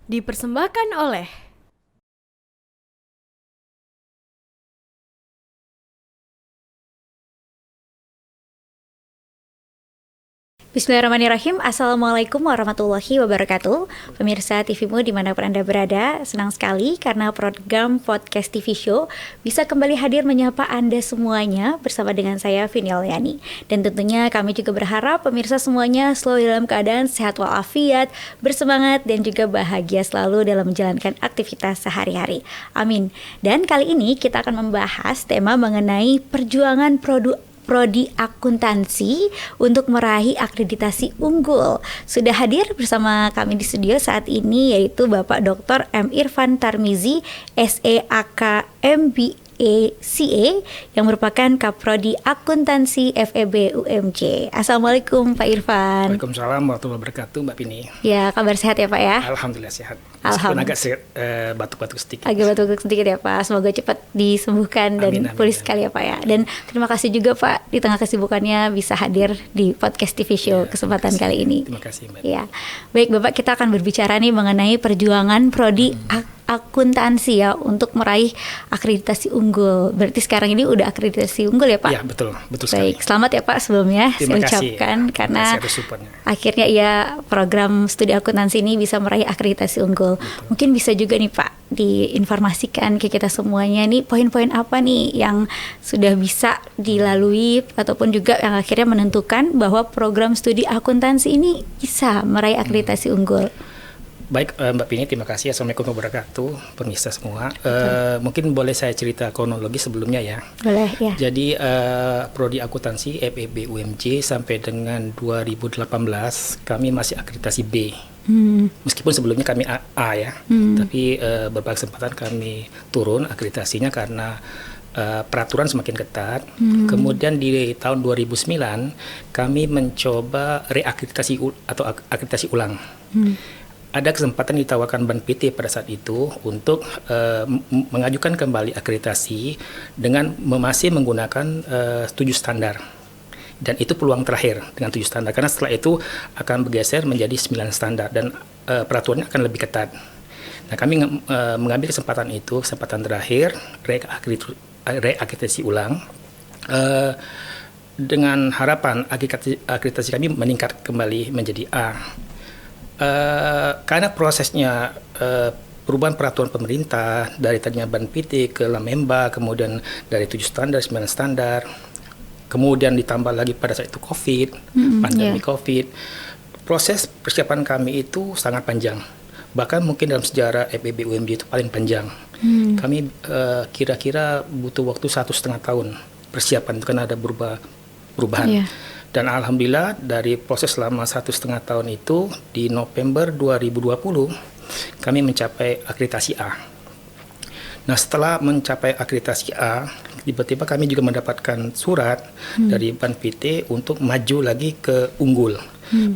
Dipersembahkan oleh Bismillahirrahmanirrahim. Assalamualaikum warahmatullahi wabarakatuh. Pemirsa TVmu dimanapun Anda berada, senang sekali karena program Podcast TV Show bisa kembali hadir menyapa Anda semuanya bersama dengan saya Vini Alyani. Dan tentunya kami juga berharap pemirsa semuanya selalu dalam keadaan sehat walafiat, bersemangat dan juga bahagia selalu dalam menjalankan aktivitas sehari-hari. Amin. Dan kali ini kita akan membahas tema mengenai perjuangan Prodi Akuntansi untuk meraih akreditasi unggul. Sudah hadir bersama kami di studio saat ini yaitu Bapak Dr. M. Irfan Tarmizi, SEAK MBA CA yang merupakan Kaprodi Akuntansi FEB UMJ. Assalamualaikum Pak Irfan. Waalaikumsalam warahmatullahi wabarakatuh Mbak Pini. Ya, kabar sehat ya Pak ya? Alhamdulillah sehat. Meskipun agak batuk-batuk sedikit. Agak batuk-batuk sedikit ya Pak. Semoga cepat disembuhkan dan pulih sekali ya Pak ya. Dan terima kasih juga Pak di tengah kesibukannya bisa hadir di Podcast TV Show kesempatan kali ini. Terima kasih Mbak. Ya, baik Bapak, kita akan berbicara nih mengenai perjuangan Prodi Akuntansi ya untuk meraih akreditasi unggul. Berarti sekarang ini udah akreditasi unggul ya Pak? Iya betul sekali. Baik, selamat ya Pak sebelumnya Terima saya kasih. ucapkan karena Terima akhirnya ya program studi akuntansi ini bisa meraih akreditasi unggul. Betul. Mungkin bisa juga nih Pak diinformasikan ke kita semuanya nih poin-poin apa nih yang sudah bisa dilalui ataupun juga yang akhirnya menentukan bahwa program studi akuntansi ini bisa meraih akreditasi unggul. Baik Mbak Pini, terima kasih. Assalamualaikum warahmatullahi wabarakatuh, pemirsa semua. Mungkin boleh saya cerita kronologi sebelumnya ya. Boleh ya. Jadi Prodi Akuntansi FEB UMJ sampai dengan 2018 kami masih akreditasi B. Meskipun sebelumnya kami A ya, tapi beberapa kesempatan kami turun akreditasinya karena peraturan semakin ketat. Kemudian di tahun 2009 kami mencoba reakreditasi atau akreditasi ulang. Ada kesempatan ditawarkan Ban PT pada saat itu untuk mengajukan kembali akreditasi dengan masih menggunakan 7 standar. Dan itu peluang terakhir dengan 7 standar, karena setelah itu akan bergeser menjadi 9 standar dan peraturannya akan lebih ketat. Nah, kami mengambil kesempatan itu, kesempatan terakhir reakreditasi ulang dengan harapan akreditasi kami meningkat kembali menjadi A. Karena prosesnya perubahan peraturan pemerintah dari tadinya Ban PT ke Lamemba, kemudian dari 7 standar 9 standar, kemudian ditambah lagi pada saat itu pandemi COVID, proses persiapan kami itu sangat panjang, bahkan mungkin dalam sejarah FEB UMJ itu paling panjang. Kami kira-kira butuh waktu 1,5 tahun persiapan, karena ada perubahan. Dan alhamdulillah dari proses selama 1,5 tahun itu di November 2020 kami mencapai akreditasi A. Nah, setelah mencapai akreditasi A, tiba-tiba kami juga mendapatkan surat dari Ban PT untuk maju lagi ke unggul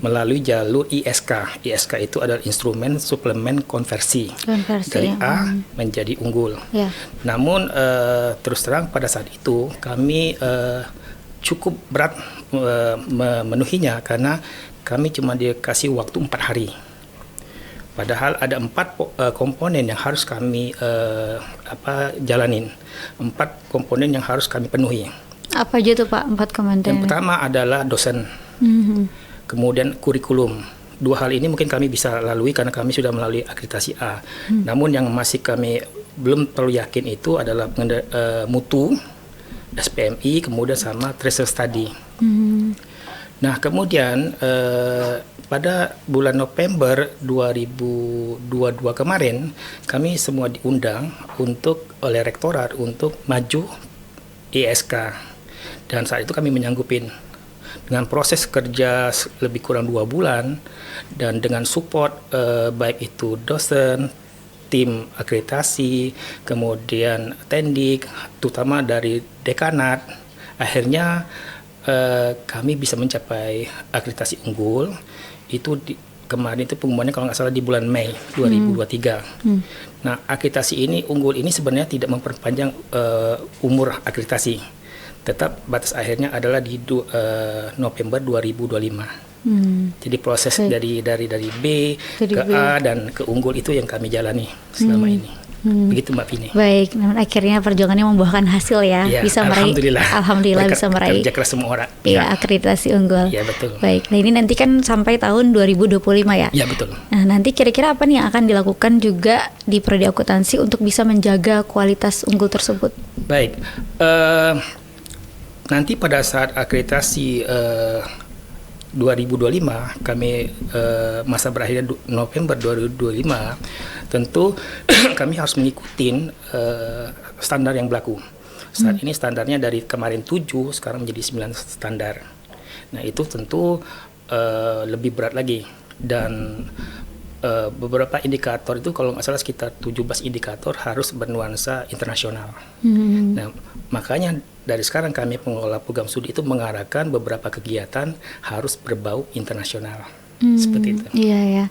melalui jalur ISK. ISK itu adalah instrumen suplemen konversi dari A menjadi unggul. Namun terus terang pada saat itu kami cukup berat memenuhinya karena kami cuma dikasih waktu 4 hari. Padahal ada 4 komponen yang harus kami jalanin. 4 komponen yang harus kami penuhi. Apa aja tuh Pak 4 komponen? Yang pertama adalah dosen. Kemudian kurikulum. 2 hal ini mungkin kami bisa lalui karena kami sudah melalui akreditasi A. Namun yang masih kami belum terlalu yakin itu adalah mutu, SPMI, kemudian sama tracer study. Nah, kemudian pada bulan November 2022 kemarin kami semua diundang oleh rektorat untuk maju ISK, dan saat itu kami menyanggupin dengan proses kerja lebih kurang 2 bulan dan dengan support baik itu dosen, tim akreditasi, kemudian tendik, terutama dari dekanat. Akhirnya kami bisa mencapai akreditasi unggul. Itu kemarin itu pengumumannya kalau nggak salah di bulan Mei 2023. Nah, akreditasi unggul ini sebenarnya tidak memperpanjang umur akreditasi, tetap batas akhirnya adalah di November 2025. Jadi proses dari B ke A dan ke unggul itu yang kami jalani selama ini. Begitu Mbak Pini. Baik, namun akhirnya perjuangannya membuahkan hasil ya, bisa meraih. Alhamdulillah bisa meraih. Kerja keras semua orang. Iya, akreditasi unggul. Iya betul. Baik, nah ini nanti kan sampai tahun 2025 ya. Iya betul. Nah nanti kira-kira apa nih yang akan dilakukan juga di prodi akuntansi untuk bisa menjaga kualitas unggul tersebut? Baik, nanti pada saat akreditasi 2025 kami masa berakhirnya November 2025, tentu kami harus mengikuti standar yang berlaku. Saat ini standarnya dari kemarin 7 sekarang menjadi 9 standar. Nah itu tentu lebih berat lagi, dan beberapa indikator itu kalau nggak salah sekitar 17 indikator harus bernuansa internasional. Nah makanya dari sekarang kami pengelola program studi itu mengarahkan beberapa kegiatan harus berbau internasional. Seperti itu. Iya ya.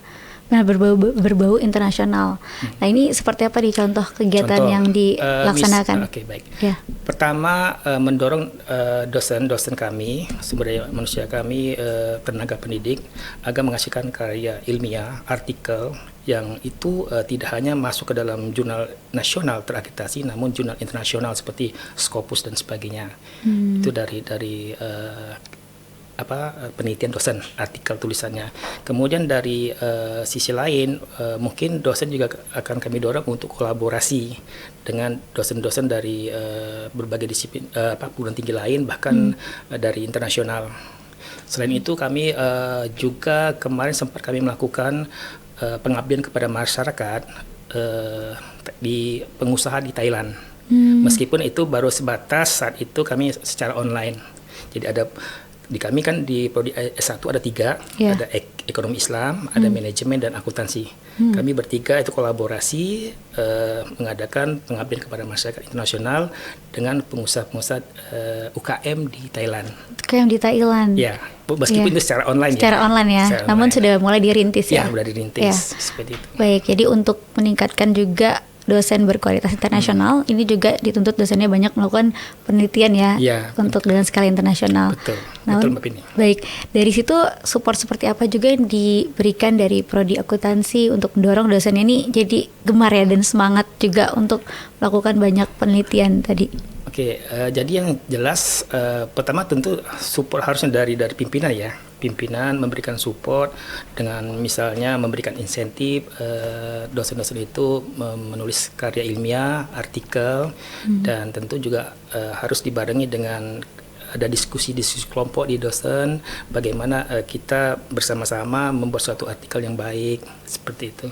Nah berbau internasional. Nah ini seperti apa nih contoh kegiatan yang dilaksanakan? Oke, baik. Ya. Pertama mendorong dosen kami, sumber daya manusia kami, tenaga pendidik agar menghasilkan karya ilmiah, artikel yang itu tidak hanya masuk ke dalam jurnal nasional terakreditasi, namun jurnal internasional seperti Scopus dan sebagainya. Itu dari penelitian dosen, artikel tulisannya. Kemudian dari sisi lain mungkin dosen juga akan kami dorong untuk kolaborasi dengan dosen-dosen dari berbagai disiplin perguruan tinggi lain, bahkan dari internasional. Selain itu kami juga kemarin sempat kami melakukan pengabdian kepada masyarakat di pengusaha di Thailand. Meskipun itu baru sebatas saat itu kami secara online. Jadi ada di kami kan di prodi S1 ada 3, ada ekonomi Islam, ada manajemen dan akuntansi. Kami bertiga itu kolaborasi mengadakan pengabdian kepada masyarakat internasional dengan pengusaha-pengusaha UKM di Thailand. UKM di Thailand. Ya, meskipun itu secara online. Secara online ya. Secara namun online. Sudah mulai dirintis ya. Ya, sudah dirintis seperti itu. Baik, jadi untuk meningkatkan juga dosen berkualitas internasional, ini juga dituntut dosennya banyak melakukan penelitian ya untuk dengan skala internasional. Betul, betul Mbak Pini. Baik, dari situ support seperti apa juga yang diberikan dari prodi akuntansi untuk mendorong dosennya ini jadi gemar ya dan semangat juga untuk melakukan banyak penelitian tadi. Oke, jadi yang jelas pertama tentu support harusnya dari pimpinan ya. Pimpinan memberikan support dengan misalnya memberikan insentif dosen-dosen itu menulis karya ilmiah, artikel, dan tentu juga harus dibarengi dengan ada diskusi-diskusi kelompok di dosen, bagaimana kita bersama-sama membuat suatu artikel yang baik, seperti itu.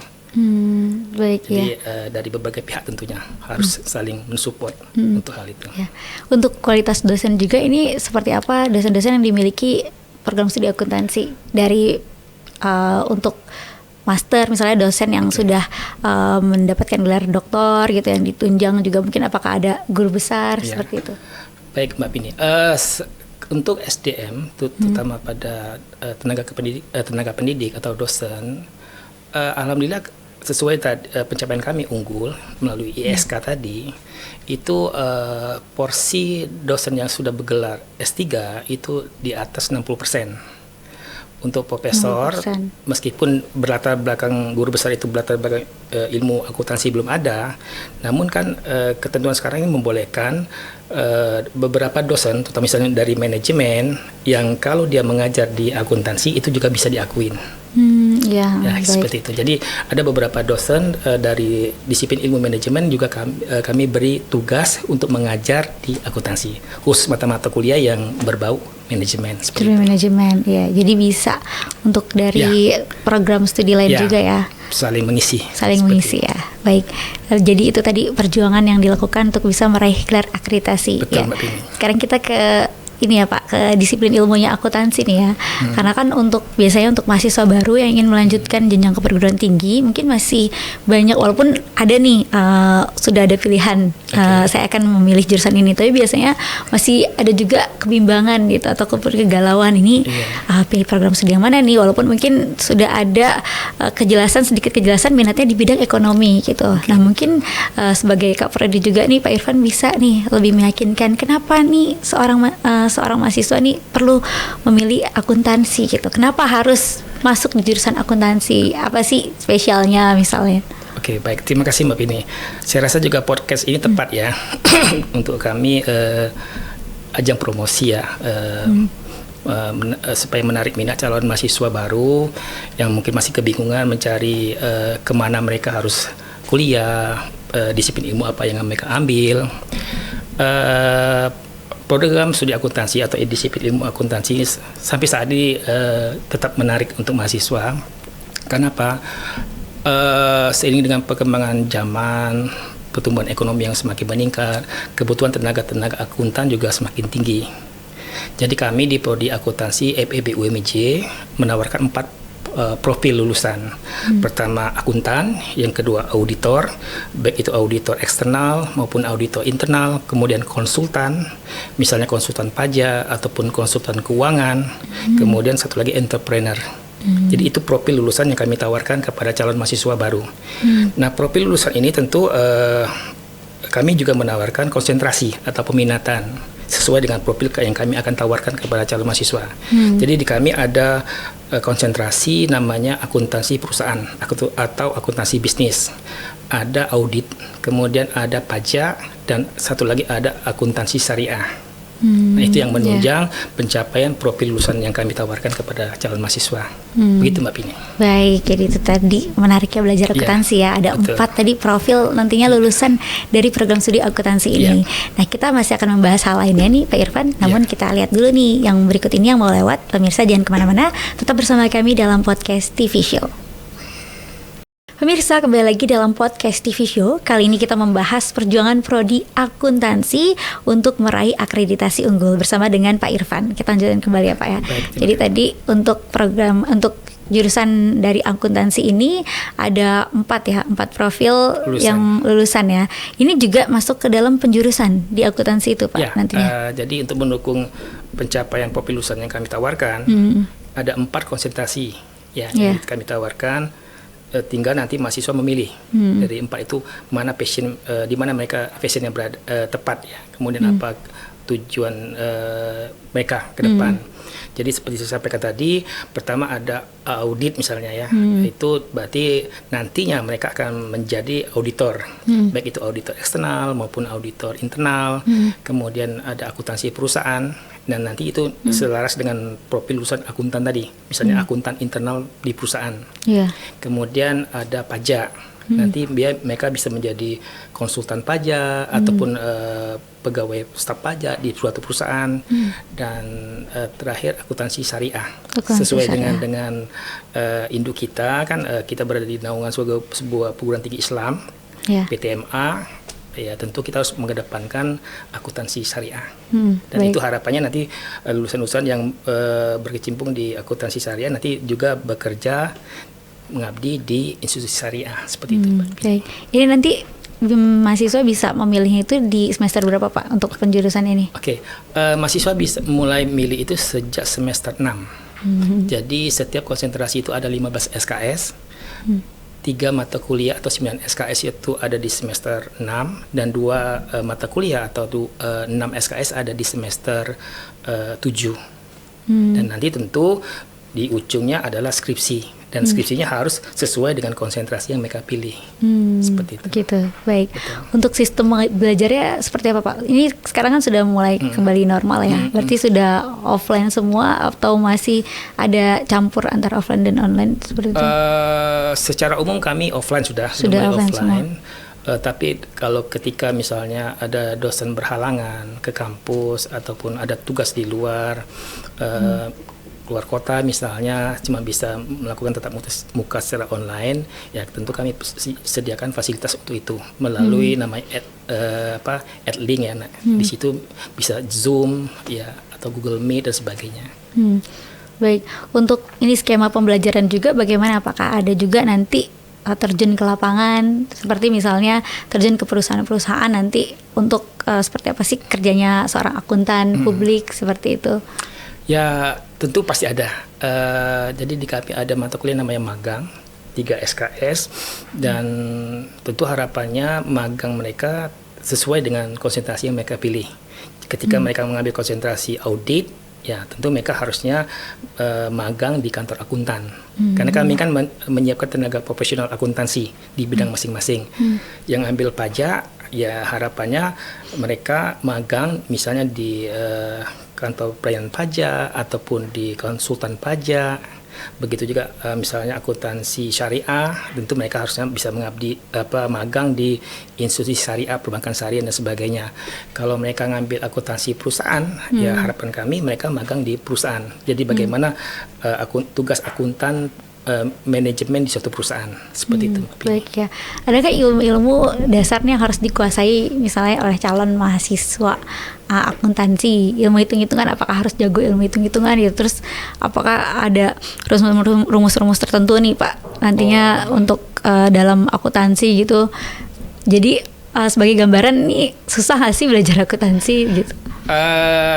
Baik. Jadi dari berbagai pihak tentunya harus saling mensupport untuk hal itu. Ya. Untuk kualitas dosen juga ini seperti apa dosen-dosen yang dimiliki program studi akuntansi dari untuk master misalnya dosen yang sudah mendapatkan gelar doktor gitu yang ditunjang juga, mungkin apakah ada guru besar seperti itu? Baik Mbak Pini, untuk SDM terutama pada tenaga pendidik atau dosen, alhamdulillah sesuai pencapaian kami unggul melalui ISK tadi, itu porsi dosen yang sudah bergelar S3 itu di atas 60%. Untuk profesor, 60%. Meskipun berlatar belakang guru besar itu berlatar belakang ilmu akuntansi belum ada, namun kan ketentuan sekarang ini membolehkan beberapa dosen, terutama misalnya dari manajemen, yang kalau dia mengajar di akuntansi itu juga bisa diakuin. Seperti itu. Jadi ada beberapa dosen dari disiplin ilmu manajemen juga kami beri tugas untuk mengajar di akuntansi, khusus mata-mata kuliah yang berbau manajemen. Manajemen, ya. Jadi bisa untuk dari program studi lain juga ya. Saling mengisi. Ya. Baik. Jadi itu tadi perjuangan yang dilakukan untuk bisa meraih gelar akreditasi. Betul, ya. Sekarang kita ke ini ya Pak, ke disiplin ilmunya akuntansi nih ya. Karena kan biasanya untuk mahasiswa baru yang ingin melanjutkan jenjang ke perguruan tinggi mungkin masih banyak, walaupun ada nih sudah ada pilihan saya akan memilih jurusan ini, tapi biasanya masih ada juga kebimbangan gitu atau kegalauan ini pilih program studi yang mana nih, walaupun mungkin sudah ada sedikit kejelasan minatnya di bidang ekonomi gitu. Nah mungkin sebagai Kak Prodi juga nih Pak Irfan bisa nih lebih meyakinkan kenapa nih seorang mahasiswa nih perlu memilih akuntansi gitu. Kenapa harus masuk di jurusan akuntansi? Apa sih spesialnya misalnya? Oke, baik. Terima kasih Mbak Pini. Saya rasa juga podcast ini tepat ya untuk kami ajang promosi ya. Supaya menarik minat calon mahasiswa baru yang mungkin masih kebingungan mencari kemana mereka harus kuliah, disiplin ilmu apa yang mereka ambil. Program studi akuntansi atau disiplin ilmu akuntansi sampai saat ini tetap menarik untuk mahasiswa. Kenapa? Seiring dengan perkembangan zaman, pertumbuhan ekonomi yang semakin meningkat, kebutuhan tenaga akuntan juga semakin tinggi. Jadi kami di Prodi Akuntansi FEB UMJ menawarkan 4 profil lulusan. Pertama akuntan, yang kedua auditor, baik itu auditor eksternal maupun auditor internal, kemudian konsultan, misalnya konsultan pajak ataupun konsultan keuangan, kemudian satu lagi entrepreneur. Jadi itu profil lulusan yang kami tawarkan kepada calon mahasiswa baru. Nah, profil lulusan ini tentu kami juga menawarkan konsentrasi atau peminatan sesuai dengan profil yang kami akan tawarkan kepada calon mahasiswa. Jadi di kami ada konsentrasi namanya akuntansi perusahaan atau akuntansi bisnis. Ada audit, kemudian ada pajak, dan satu lagi ada akuntansi syariah. Nah, itu yang menunjang pencapaian profil lulusan yang kami tawarkan kepada calon mahasiswa. Begitu Mbak Pini. Baik, jadi itu tadi menariknya belajar akuntansi ya. Ada betul. 4 tadi profil nantinya lulusan dari program studi akuntansi ini. Nah, kita masih akan membahas hal lainnya nih Pak Irfan. Namun kita lihat dulu nih yang berikut ini yang mau lewat. Pemirsa jangan kemana-mana, tetap bersama kami dalam podcast TV Show. Pemirsa, kembali lagi dalam podcast TV Show. Kali ini kita membahas perjuangan Prodi Akuntansi untuk meraih akreditasi unggul bersama dengan Pak Irfan. Kita lanjutkan kembali ya Pak ya. Baik, jadi tadi untuk jurusan dari akuntansi ini ada 4 profil lulusan. Yang lulusan ya. Ini juga masuk ke dalam penjurusan di akuntansi itu Pak ya, nantinya. Jadi untuk mendukung pencapaian profil lulusan yang kami tawarkan, ada 4 konsentrasi yang kami tawarkan. Tinggal nanti mahasiswa memilih dari 4 itu mana passion, di mana mereka passionnya berada tepat ya. Kemudian apa tujuan mereka ke depan. Jadi seperti saya sampaikan tadi, pertama ada audit misalnya ya. Itu berarti nantinya mereka akan menjadi auditor, baik itu auditor eksternal maupun auditor internal. Kemudian ada akuntansi perusahaan, dan nanti itu selaras dengan profil lulusan akuntan tadi, misalnya akuntan internal di perusahaan. Kemudian ada pajak. Nanti mereka bisa menjadi konsultan pajak ataupun pegawai staf pajak di suatu perusahaan. Dan terakhir akuntansi syariah. Sesuai dengan induk kita kan, kita berada di naungan sebuah perguruan tinggi Islam, PTMA. Ya tentu kita harus mengedepankan akuntansi syariah. Dan itu harapannya nanti lulusan-lulusan yang berkecimpung di akuntansi syariah nanti juga bekerja mengabdi di institusi syariah seperti itu. Baik. Ini nanti mahasiswa bisa memilihnya itu di semester berapa Pak untuk penjurusan ini? Mahasiswa bisa mulai milih itu sejak semester 6. Jadi setiap konsentrasi itu ada 15 SKS. 3 mata kuliah atau 9 SKS itu ada di semester 6, dan 2 mata kuliah atau 6 SKS ada di semester 7. Dan nanti tentu di ujungnya adalah skripsi, dan skripsinya harus sesuai dengan konsentrasi yang mereka pilih. Seperti itu. Gitu, baik. Betul. Untuk sistem belajarnya seperti apa Pak? Ini sekarang kan sudah mulai kembali normal ya. Berarti sudah offline semua atau masih ada campur antara offline dan online seperti itu? Secara umum kami offline sudah mulai offline. Tapi kalau ketika misalnya ada dosen berhalangan ke kampus ataupun ada tugas di luar keluar kota misalnya, cuma bisa melakukan tatap muka secara online, ya tentu kami sediakan fasilitas untuk itu melalui namanya Adlink ya. Di situ bisa Zoom ya, atau Google Meet dan sebagainya. Baik, untuk ini skema pembelajaran juga bagaimana? Apakah ada juga nanti terjun ke lapangan, seperti misalnya terjun ke perusahaan-perusahaan nanti untuk seperti apa sih kerjanya seorang akuntan publik seperti itu? Ya tentu pasti ada. Jadi di kami ada mata kuliah namanya magang, 3 SKS, dan tentu harapannya magang mereka sesuai dengan konsentrasi yang mereka pilih. Ketika mereka mengambil konsentrasi audit, ya tentu mereka harusnya magang di kantor akuntan. Karena kami kan menyiapkan tenaga profesional akuntansi di bidang masing-masing. Yang ambil pajak, ya harapannya mereka magang misalnya di kantor pelayanan pajak ataupun di konsultan pajak. Begitu juga misalnya akuntansi syariah, tentu mereka harusnya bisa mengabdi magang di institusi syariah, perbankan syariah dan sebagainya. Kalau mereka ngambil akuntansi perusahaan, ya harapan kami mereka magang di perusahaan. Jadi bagaimana tugas akuntan manajemen di suatu perusahaan seperti itu. Baik ya. Adakah ilmu-ilmu dasarnya yang harus dikuasai misalnya oleh calon mahasiswa akuntansi, ilmu hitung-hitungan, apakah harus jago ilmu hitung-hitungan gitu? Terus apakah ada rumus-rumus tertentu nih Pak nantinya untuk dalam akuntansi gitu? Jadi sebagai gambaran nih susah nggak sih belajar akuntansi gitu?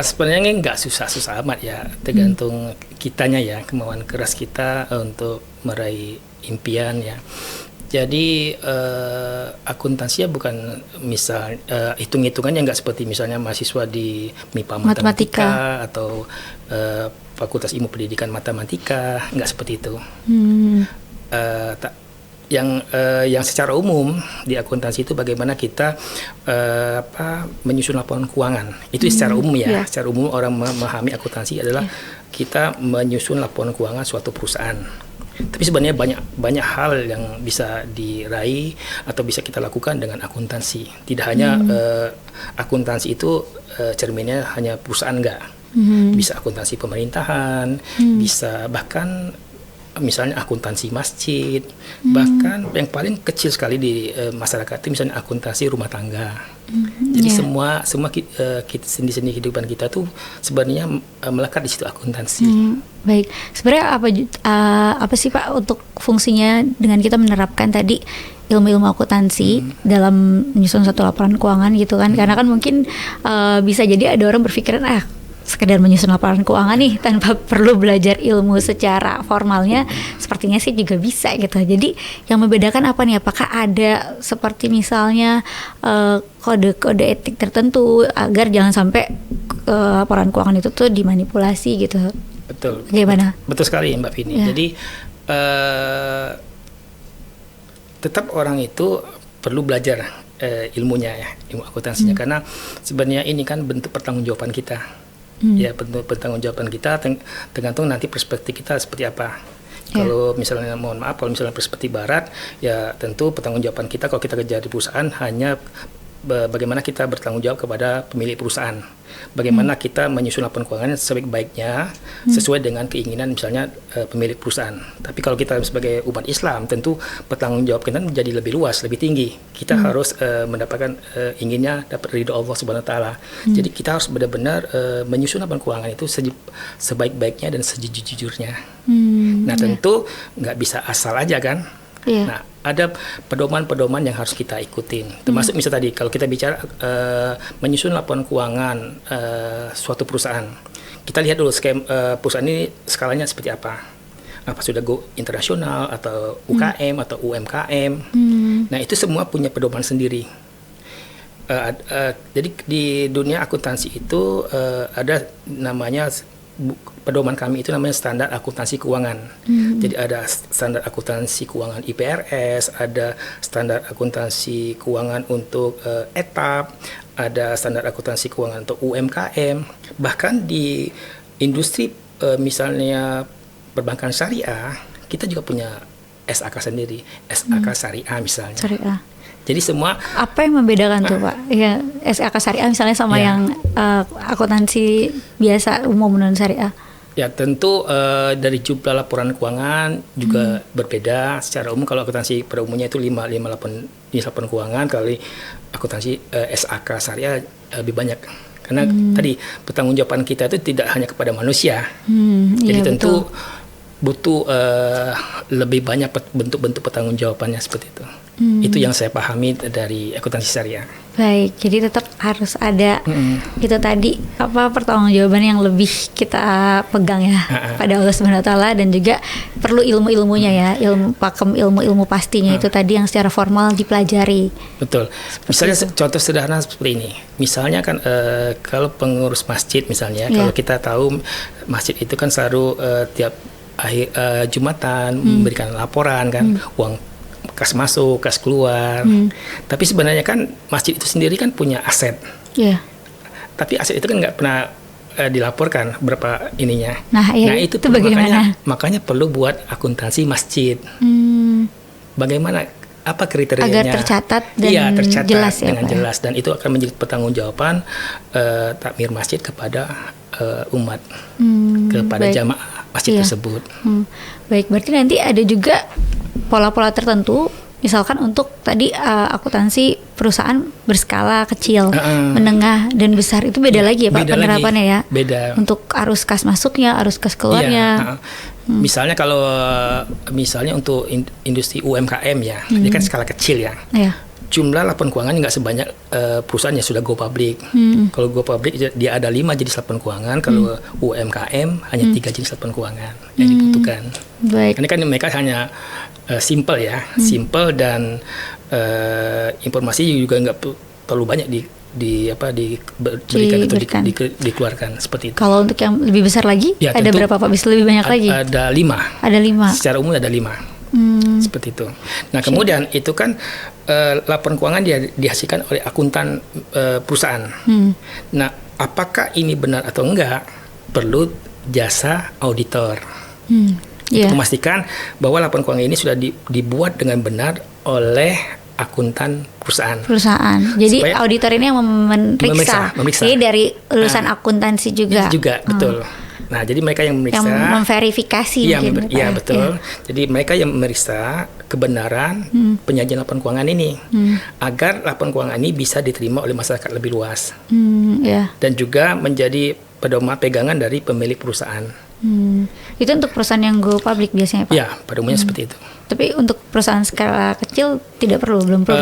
Sebenarnya nggak susah-susah amat ya, tergantung kitanya ya, kemauan keras kita untuk meraih impian ya. Jadi akuntansi ya bukan misal hitung-hitungannya nggak seperti misalnya mahasiswa di MIPA Matematika atau Fakultas Ilmu Pendidikan Matematika, nggak seperti itu. Yang secara umum di akuntansi itu bagaimana kita menyusun laporan keuangan. Itu secara umum ya. Secara umum orang memahami akuntansi adalah kita menyusun laporan keuangan suatu perusahaan. Tapi sebenarnya banyak hal yang bisa diraih atau bisa kita lakukan dengan akuntansi. Tidak hanya akuntansi itu cerminnya hanya perusahaan, enggak. Bisa akuntansi pemerintahan, bisa bahkan misalnya akuntansi masjid, bahkan yang paling kecil sekali di masyarakat itu misalnya akuntansi rumah tangga. Jadi semua sendi-sendi kehidupan kita tuh sebenarnya melekat di situ akuntansi. Baik, sebenarnya apa sih Pak untuk fungsinya dengan kita menerapkan tadi ilmu-ilmu akuntansi dalam menyusun satu laporan keuangan gitu kan? Karena kan mungkin bisa jadi ada orang berpikiran sekedar menyusun laporan keuangan nih tanpa perlu belajar ilmu secara formalnya, sepertinya sih juga bisa gitu. Jadi yang membedakan apa nih? Apakah ada seperti misalnya kode-kode etik tertentu agar jangan sampai laporan keuangan itu tuh dimanipulasi gitu? Betul. Bagaimana? Betul sekali Mbak Vini. Ya. Jadi tetap orang itu perlu belajar ilmunya ya, ilmu akuntansinya, karena sebenarnya ini kan bentuk pertanggungjawaban kita. Ya, bentuk pertanggungjawaban kita tergantung nanti perspektif kita seperti apa. Kalau misalnya, mohon maaf, kalau misalnya perspektif barat, ya tentu pertanggungjawaban kita kalau kita kerja di perusahaan hanya bagaimana kita bertanggung jawab kepada pemilik perusahaan. Bagaimana kita menyusun laporan keuangan sebaik-baiknya sesuai dengan keinginan misalnya pemilik perusahaan. Tapi kalau kita sebagai umat Islam tentu pertanggung jawab kita menjadi lebih luas, lebih tinggi. Kita harus mendapatkan inginnya dapat ridho Allah Subhanahu wa taala. Jadi kita harus benar-benar menyusun laporan keuangan itu sebaik-baiknya dan sejujur-jujurnya. Nah, tentu nggak bisa asal aja kan. Nah, ada pedoman-pedoman yang harus kita ikutin. Termasuk misalnya tadi kalau kita bicara menyusun laporan keuangan suatu perusahaan, kita lihat dulu perusahaan ini skalanya seperti apa. Apa sudah go internasional atau UKM atau UMKM. Nah, itu semua punya pedoman sendiri. Jadi di dunia akuntansi itu ada namanya pedoman kami itu namanya standar akuntansi keuangan. Jadi ada standar akuntansi keuangan IPRS, ada standar akuntansi keuangan untuk etap, ada standar akuntansi keuangan untuk UMKM. Bahkan di industri misalnya perbankan syariah, kita juga punya SAK sendiri, SAK syariah misalnya. Syariah. Jadi semua apa yang membedakan tuh Pak? Ya, SAK syariah misalnya sama yang akuntansi biasa umum non syariah. Ya tentu dari jumlah laporan keuangan juga berbeda. Secara umum kalau akuntansi pada umumnya itu 5 laporan keuangan, kali akuntansi SAK syariah lebih banyak Karena tadi pertanggungjawaban kita itu tidak hanya kepada manusia. Jadi Iya, tentu betul. butuh lebih banyak bentuk-bentuk pertanggungjawabannya seperti itu. Itu yang saya pahami dari akuntansi syariah. Baik, jadi tetap harus ada itu tadi pertanggungjawaban yang lebih kita pegang ya pada Allah Subhanahu wa taala, dan juga perlu ilmu-ilmunya ya, ilmu pastinya itu tadi yang secara formal dipelajari. Betul. Misalnya contoh sederhana seperti ini. Misalnya kan kalau pengurus masjid misalnya, kalau kita tahu masjid itu kan selalu tiap akhir Jumatan memberikan laporan kan, uang kas masuk, kas keluar. Tapi sebenarnya kan masjid itu sendiri kan punya aset. Tapi aset itu kan nggak pernah dilaporkan berapa ininya. Nah itu bagaimana? Makanya perlu buat akuntansi masjid. Bagaimana, apa kriterianya? Agar tercatat dan tercatat jelas ya, dengan Pak, jelas, dan itu akan menjadi pertanggungjawaban takmir masjid kepada umat, kepada jamaah masjid tersebut. Baik, berarti nanti ada juga pola-pola tertentu, misalkan untuk tadi akuntansi perusahaan berskala kecil, menengah, dan besar, itu beda lagi ya Pak penerapannya ya? Beda. Untuk arus kas masuknya, arus kas keluarnya. Misalnya kalau untuk industri UMKM ya, dia kan skala kecil ya. Jumlah laporan keuangan nggak sebanyak perusahaan yang sudah go public. Kalau go public dia ada 5 jenis laporan keuangan. Kalau UMKM hanya 3 jenis laporan keuangan yang dibutuhkan. Baik. Karena kan mereka hanya simple ya, simple, dan informasi juga nggak terlalu banyak diberikan atau dikeluarkan seperti itu. Kalau untuk yang lebih besar lagi, ya, ada berapa Pak? Bisa lebih banyak lagi? Ada 5. Ada 5. Secara umum ada 5. Seperti itu. Nah, kemudian itu kan laporan keuangan dia dihasilkan oleh akuntan perusahaan. Nah, apakah ini benar atau enggak? Perlu jasa auditor. Untuk memastikan bahwa laporan keuangan ini sudah dibuat dengan benar oleh akuntan perusahaan. Jadi auditor ini yang memeriksa. Jadi dari lulusan akuntansi juga. Betul. Nah, jadi mereka yang memeriksa, yang memverifikasi. Iya, betul. Jadi mereka yang memeriksa kebenaran penyajian laporan keuangan ini, agar laporan keuangan ini bisa diterima oleh masyarakat lebih luas, dan juga menjadi pedoman pegangan dari pemilik perusahaan. Itu untuk perusahaan yang go public biasanya Pak? Ya, pada umumnya seperti itu. Tapi untuk perusahaan skala kecil belum perlu?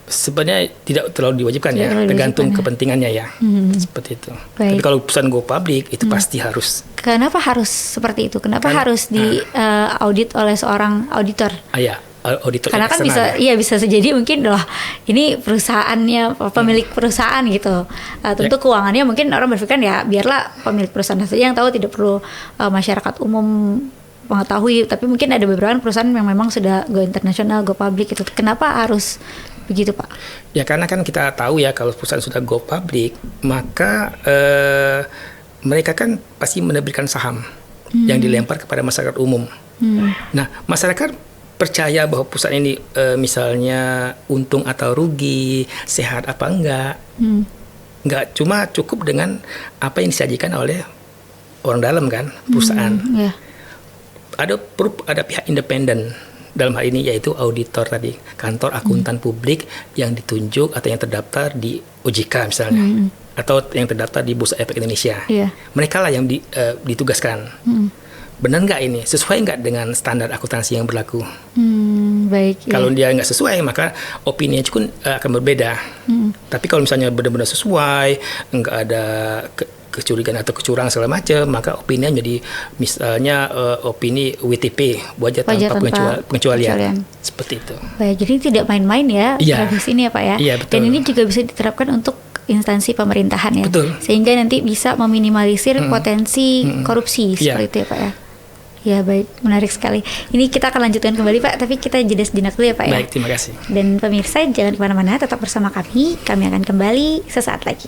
Sebenarnya tidak terlalu diwajibkan, tergantung kepentingannya ya. Seperti itu. Baik. Tapi kalau perusahaan go public itu pasti harus. Kenapa harus seperti itu? Kenapa harus di audit oleh seorang auditor? Auditor karena kan bisa sejadi mungkin ini perusahaannya pemilik perusahaan gitu. Tentu keuangannya mungkin orang berpikir ya biarlah pemilik perusahaan saja yang tahu, tidak perlu masyarakat umum mengetahui. Tapi mungkin ada beberapa perusahaan yang memang sudah go internasional, go public gitu. Kenapa harus begitu Pak? Ya karena kan kita tahu ya, kalau perusahaan sudah go public, maka mereka kan pasti menerbitkan saham yang dilempar kepada masyarakat umum. Nah, masyarakat percaya bahwa perusahaan ini misalnya untung atau rugi, sehat apa enggak. Enggak cuma cukup dengan apa yang disajikan oleh orang dalam kan, perusahaan. Ada pihak independen dalam hal ini, yaitu auditor tadi, kantor akuntan publik yang ditunjuk atau yang terdaftar di OJK misalnya, atau yang terdaftar di Bursa Efek Indonesia. Mereka lah yang ditugaskan. Benar nggak ini, sesuai nggak dengan standar akuntansi yang berlaku? Baik. Kalau dia nggak sesuai, maka opini pun akan berbeda. Tapi kalau misalnya benar-benar sesuai, nggak ada kecurigaan atau kecurangan segala macam, maka opini menjadi misalnya opini WTP, wajar tanpa pengecualian. Seperti itu. Baik, jadi tidak main-main ya revisi ini ya Pak ya. Iya, betul. Dan ini juga bisa diterapkan untuk instansi pemerintahan ya. Betul. Sehingga nanti bisa meminimalisir potensi korupsi seperti itu ya Pak ya. Ya baik, menarik sekali. Ini kita akan lanjutkan kembali Pak, tapi kita jeda sejenak dulu ya Pak ya. Baik, terima kasih. Dan pemirsa jangan kemana-mana, tetap bersama kami akan kembali sesaat lagi.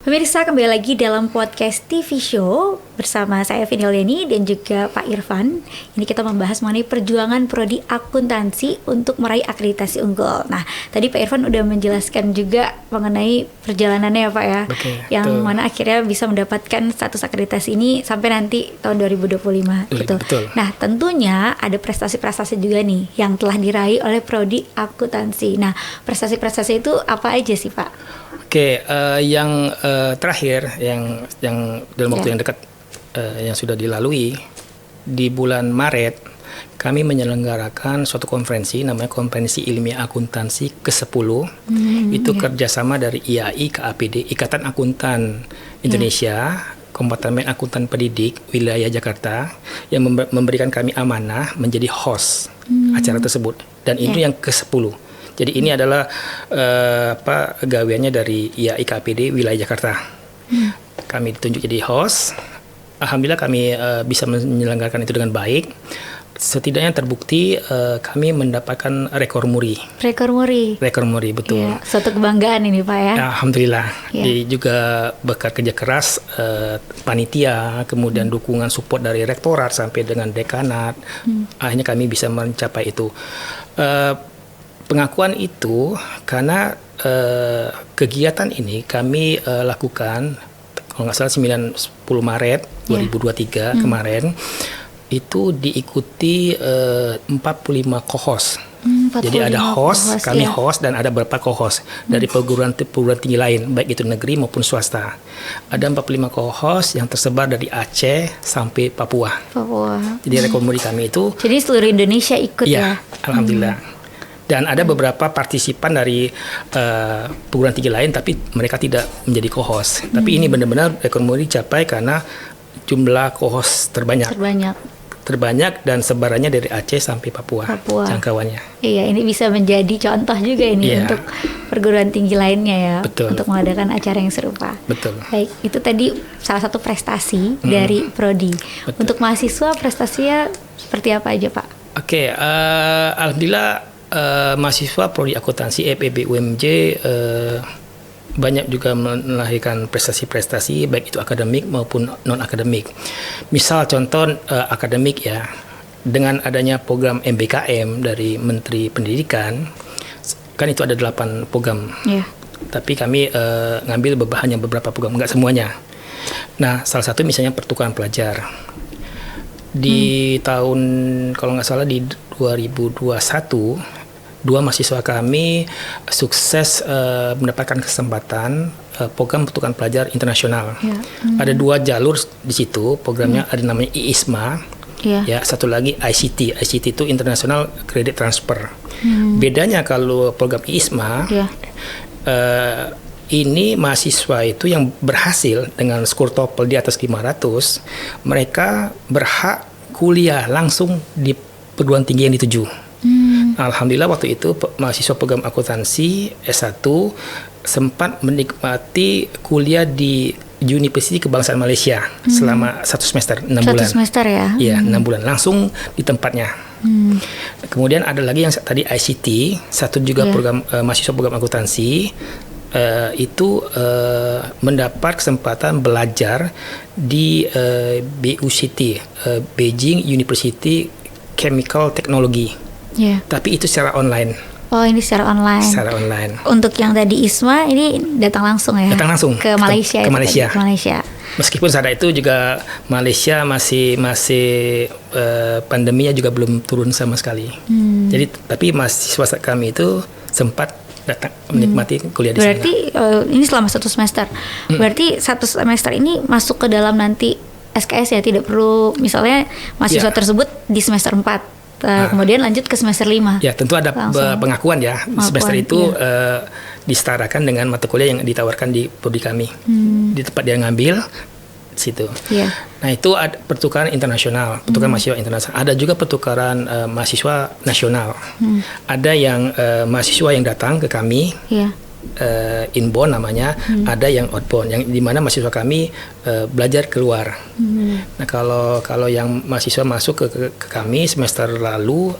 Pemirsa, kembali lagi dalam podcast TV Show bersama saya Vini Liani dan juga Pak Irfan. Ini kita membahas mengenai perjuangan prodi akuntansi untuk meraih akreditasi unggul. Nah, tadi Pak Irfan udah menjelaskan juga mengenai perjalanannya ya Pak ya. Yang mana akhirnya bisa mendapatkan status akreditasi ini sampai nanti tahun 2025 gitu. Nah, tentunya ada prestasi-prestasi juga nih yang telah diraih oleh prodi akuntansi. Nah, prestasi-prestasi itu apa aja sih Pak? Oke, yang terakhir yang dalam waktu yang dekat yang sudah dilalui di bulan Maret, kami menyelenggarakan suatu konferensi namanya Konferensi Ilmiah Akuntansi ke-10. Itu kerjasama dari IAI, KAPD, Ikatan Akuntan Indonesia, Kompartemen Akuntan Pendidik Wilayah Jakarta, yang memberikan kami amanah menjadi host acara tersebut. Dan itu yang ke-10. Jadi ini adalah gaweannya dari IAI KAPD Wilayah Jakarta. Kami ditunjuk jadi host. Alhamdulillah kami bisa menyelenggarakan itu dengan baik. Setidaknya terbukti kami mendapatkan rekor muri. Rekor muri. Rekor muri, betul. Ya, suatu kebanggaan ini Pak ya. Alhamdulillah. Ya. Juga berkat kerja keras panitia, kemudian dukungan support dari rektorat sampai dengan dekanat, akhirnya kami bisa mencapai itu. Pengakuan itu karena kegiatan ini kami lakukan kalau nggak salah 10 Maret 2023 kemarin, itu diikuti 45 co-host. Jadi ada host, kami host, dan ada beberapa co-host dari perguruan tinggi lain, baik itu negeri maupun swasta. Ada 45 co-host yang tersebar dari Aceh sampai Papua. Jadi rekor muri kami itu. Jadi seluruh Indonesia ikut ya? Alhamdulillah. Dan ada beberapa partisipan dari perguruan tinggi lain, tapi mereka tidak menjadi co-host. Tapi ini benar-benar rekor muri dicapai karena jumlah co-host terbanyak dan sebarannya dari Aceh sampai Papua. Jangkauannya. Iya, ini bisa menjadi contoh juga ini untuk perguruan tinggi lainnya ya. Betul. Untuk mengadakan acara yang serupa. Betul. Baik, itu tadi salah satu prestasi dari Prodi. Betul. Untuk mahasiswa prestasinya seperti apa aja Pak? Oke, alhamdulillah mahasiswa Prodi Akuntansi FEB UMJ banyak juga melahirkan prestasi-prestasi baik itu akademik maupun non akademik. Misal contoh akademik ya, dengan adanya program MBKM dari Menteri Pendidikan, kan itu ada 8 program. Tapi kami ngambil hanya beberapa program, enggak semuanya. Nah, salah satu misalnya pertukaran pelajar. Di tahun kalau nggak salah di 2021, 2 mahasiswa kami sukses mendapatkan kesempatan program pertukaran pelajar internasional. Ada 2 jalur di situ, programnya ada namanya IISMA, ya, satu lagi ICT. ICT itu International Credit Transfer. Bedanya kalau program IISMA, ini mahasiswa itu yang berhasil dengan skor TOEFL di atas 500, mereka berhak kuliah langsung di perguruan tinggi yang dituju. Alhamdulillah waktu itu mahasiswa program akuntansi S1 sempat menikmati kuliah di Universiti Kebangsaan Malaysia selama 1 semester, 6 bulan. 1 semester ya? Iya, 6 bulan langsung di tempatnya. Kemudian ada lagi yang tadi ICT, satu juga program mahasiswa program akuntansi. Itu mendapat kesempatan belajar di BUCT, Beijing University Chemical Technology. Tapi itu secara online. Oh, ini secara online. Secara online. Untuk yang tadi ISMA ini datang langsung ya? Datang langsung ke Malaysia. Ke Malaysia. Ke Malaysia. Meskipun saat itu juga Malaysia masih pandeminya juga belum turun sama sekali. Jadi tapi mahasiswa kami itu sempat datang menikmati kuliah di sana. Berarti ini selama 1 semester. Berarti 1 semester ini masuk ke dalam nanti SKS ya, tidak perlu misalnya mahasiswa tersebut di semester 4. Kemudian lanjut ke semester 5. Ya, tentu ada pengakuan ya. Semester itu disetarakan dengan mata kuliah yang ditawarkan di prodi kami. Di tempat dia ngambil situ. Nah, itu ada pertukaran internasional, pertukaran mahasiswa internasional. Ada juga pertukaran mahasiswa nasional. Ada yang mahasiswa yang datang ke kami. Inbound namanya, ada yang outbound, yang dimana mahasiswa kami belajar keluar. Nah, kalau yang mahasiswa masuk ke kami semester lalu,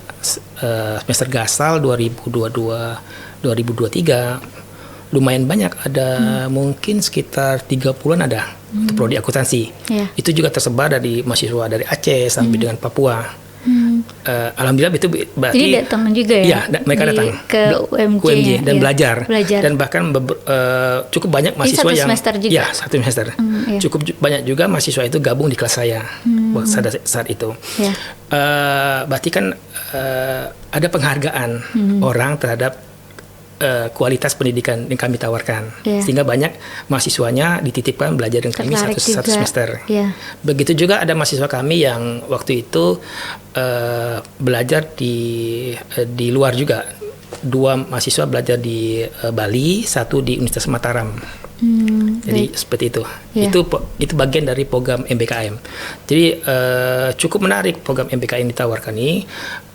semester gasal 2022-2023, lumayan banyak, ada mungkin sekitar 30-an ada untuk prodi akuntansi. Itu juga tersebar dari mahasiswa dari Aceh sampai dengan Papua. Alhamdulillah itu berarti. Jadi datang juga ya? Iya, mereka datang ke UMJ dan belajar. Dan bahkan cukup banyak mahasiswa yang semester juga. Ya, 1 semester. Cukup banyak juga mahasiswa itu gabung di kelas saya saat itu. Berarti kan ada penghargaan orang terhadap kualitas pendidikan yang kami tawarkan, Iya. sehingga banyak mahasiswanya dititipkan belajar dengan kami Tertarik satu juga. semester. Iya. Begitu juga ada mahasiswa kami yang waktu itu belajar di luar juga. 2 mahasiswa belajar di Bali, 1 di Universitas Mataram. Jadi Baik. seperti itu. Iya. Itu bagian dari program MBKM. Jadi cukup menarik program MBKM ditawarkan ini.